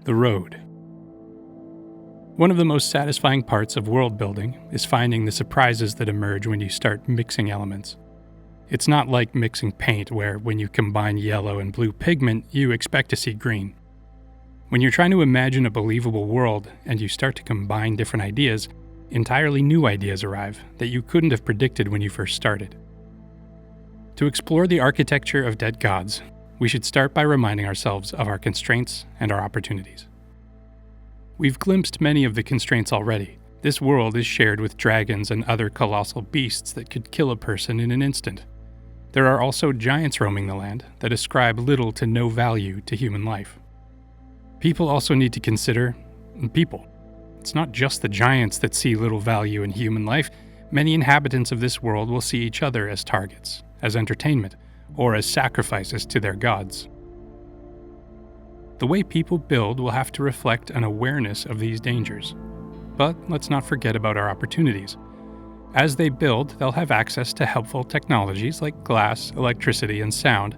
The road. One of the most satisfying parts of world building is finding the surprises that emerge when you start mixing elements. It's not like mixing paint, where when you combine yellow and blue pigment, you expect to see green. When you're trying to imagine a believable world and you start to combine different ideas, entirely new ideas arrive that you couldn't have predicted when you first started. To explore the architecture of dead gods, we should start by reminding ourselves of our constraints and our opportunities. We've glimpsed many of the constraints already. This world is shared with dragons and other colossal beasts that could kill a person in an instant. There are also giants roaming the land that ascribe little to no value to human life. People also need to consider people. It's not just the giants that see little value in human life. Many inhabitants of this world will see each other as targets, as entertainment, or as sacrifices to their gods. The way people build will have to reflect an awareness of these dangers. But let's not forget about our opportunities. As they build, they'll have access to helpful technologies like glass, electricity, and sound,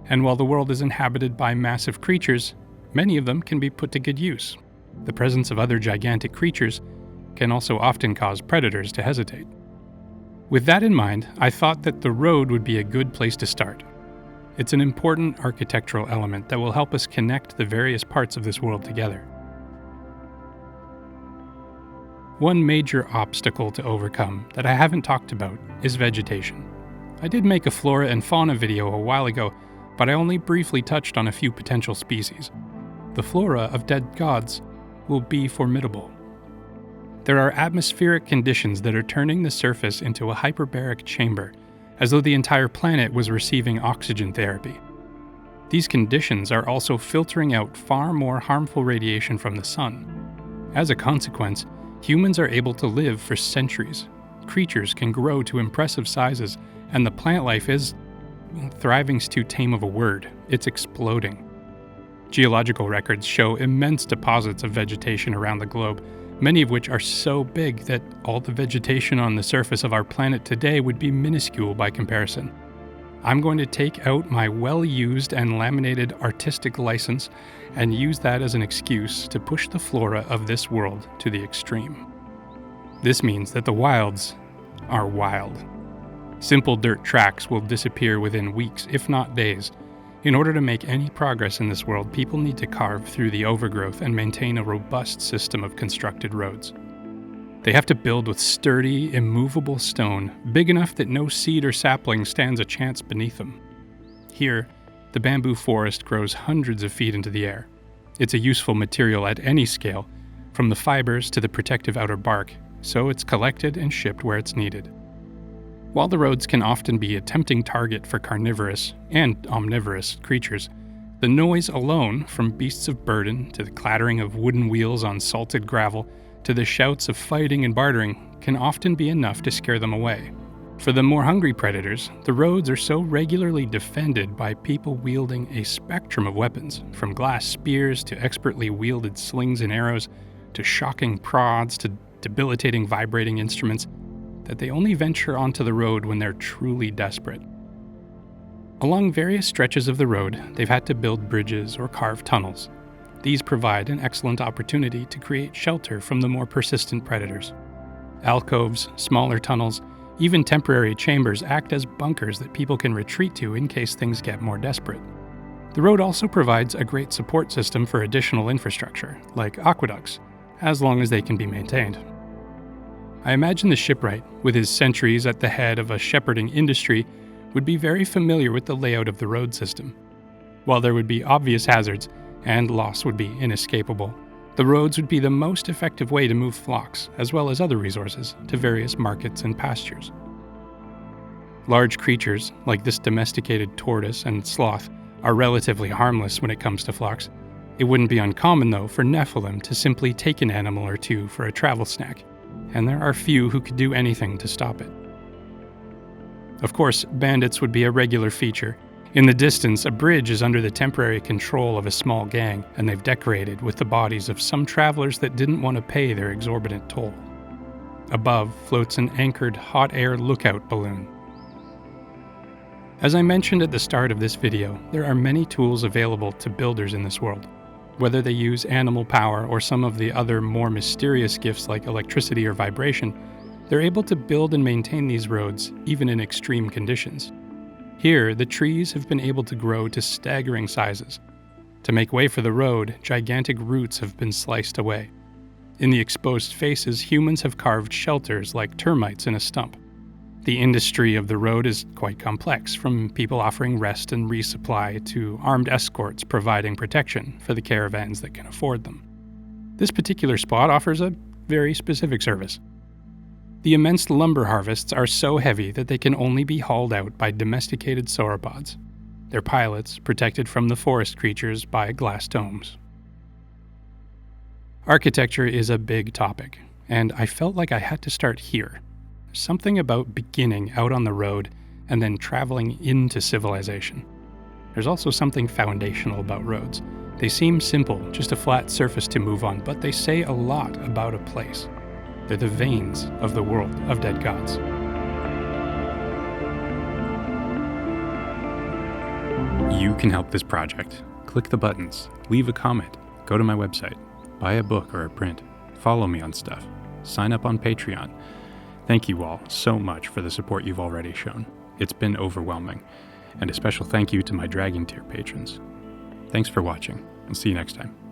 and while the world is inhabited by massive creatures, many of them can be put to good use. The presence of other gigantic creatures can also often cause predators to hesitate. With that in mind, I thought that the road would be a good place to start. It's an important architectural element that will help us connect the various parts of this world together. One major obstacle to overcome that I haven't talked about is vegetation. I did make a flora and fauna video a while ago, but I only briefly touched on a few potential species. The flora of dead gods will be formidable. There are atmospheric conditions that are turning the surface into a hyperbaric chamber, as though the entire planet was receiving oxygen therapy. These conditions are also filtering out far more harmful radiation from the sun. As a consequence, humans are able to live for centuries. Creatures can grow to impressive sizes, and the plant life is, thriving's too tame of a word, it's exploding. Geological records show immense deposits of vegetation around the globe, many of which are so big that all the vegetation on the surface of our planet today would be minuscule by comparison. I'm going to take out my well-used and laminated artistic license and use that as an excuse to push the flora of this world to the extreme. This means that the wilds are wild. Simple dirt tracks will disappear within weeks, if not days. In order to make any progress in this world, people need to carve through the overgrowth and maintain a robust system of constructed roads. They have to build with sturdy, immovable stone, big enough that no seed or sapling stands a chance beneath them. Here, the bamboo forest grows hundreds of feet into the air. It's a useful material at any scale, from the fibers to the protective outer bark, so it's collected and shipped where it's needed. While the roads can often be a tempting target for carnivorous and omnivorous creatures, the noise alone, from beasts of burden to the clattering of wooden wheels on salted gravel to the shouts of fighting and bartering, can often be enough to scare them away. For the more hungry predators, the roads are so regularly defended by people wielding a spectrum of weapons, from glass spears to expertly wielded slings and arrows, to shocking prods to debilitating vibrating instruments, that they only venture onto the road when they're truly desperate. Along various stretches of the road, they've had to build bridges or carve tunnels. These provide an excellent opportunity to create shelter from the more persistent predators. Alcoves, smaller tunnels, even temporary chambers act as bunkers that people can retreat to in case things get more desperate. The road also provides a great support system for additional infrastructure, like aqueducts, as long as they can be maintained. I imagine the shipwright, with his centuries at the head of a shepherding industry, would be very familiar with the layout of the road system. While there would be obvious hazards, and loss would be inescapable, the roads would be the most effective way to move flocks, as well as other resources, to various markets and pastures. Large creatures, like this domesticated tortoise and sloth, are relatively harmless when it comes to flocks. It wouldn't be uncommon, though, for Nephilim to simply take an animal or two for a travel snack, and there are few who could do anything to stop it. Of course, bandits would be a regular feature, In the distance, a bridge is under the temporary control of a small gang, and they've decorated with the bodies of some travelers that didn't want to pay their exorbitant toll. Above floats an anchored hot air lookout balloon. As I mentioned at the start of this video, there are many tools available to builders in this world. Whether they use animal power or some of the other more mysterious gifts like electricity or vibration, they're able to build and maintain these roads even in extreme conditions. Here, the trees have been able to grow to staggering sizes. To make way for the road, gigantic roots have been sliced away. In the exposed faces, humans have carved shelters like termites in a stump. The industry of the road is quite complex, from people offering rest and resupply to armed escorts providing protection for the caravans that can afford them. This particular spot offers a very specific service. The immense lumber harvests are so heavy that they can only be hauled out by domesticated sauropods, their pilots protected from the forest creatures by glass domes. Architecture is a big topic, and I felt like I had to start here. Something about beginning out on the road and then traveling into civilization. There's also something foundational about roads. They seem simple, just a flat surface to move on, but they say a lot about a place. They're the veins of the world of dead gods. You can help this project. Click the buttons, leave a comment, go to my website, buy a book or a print, follow me on stuff, sign up on Patreon. Thank you all so much for the support you've already shown. It's been overwhelming. And a special thank you to my Dragon Tier patrons. Thanks for watching. I'll see you next time.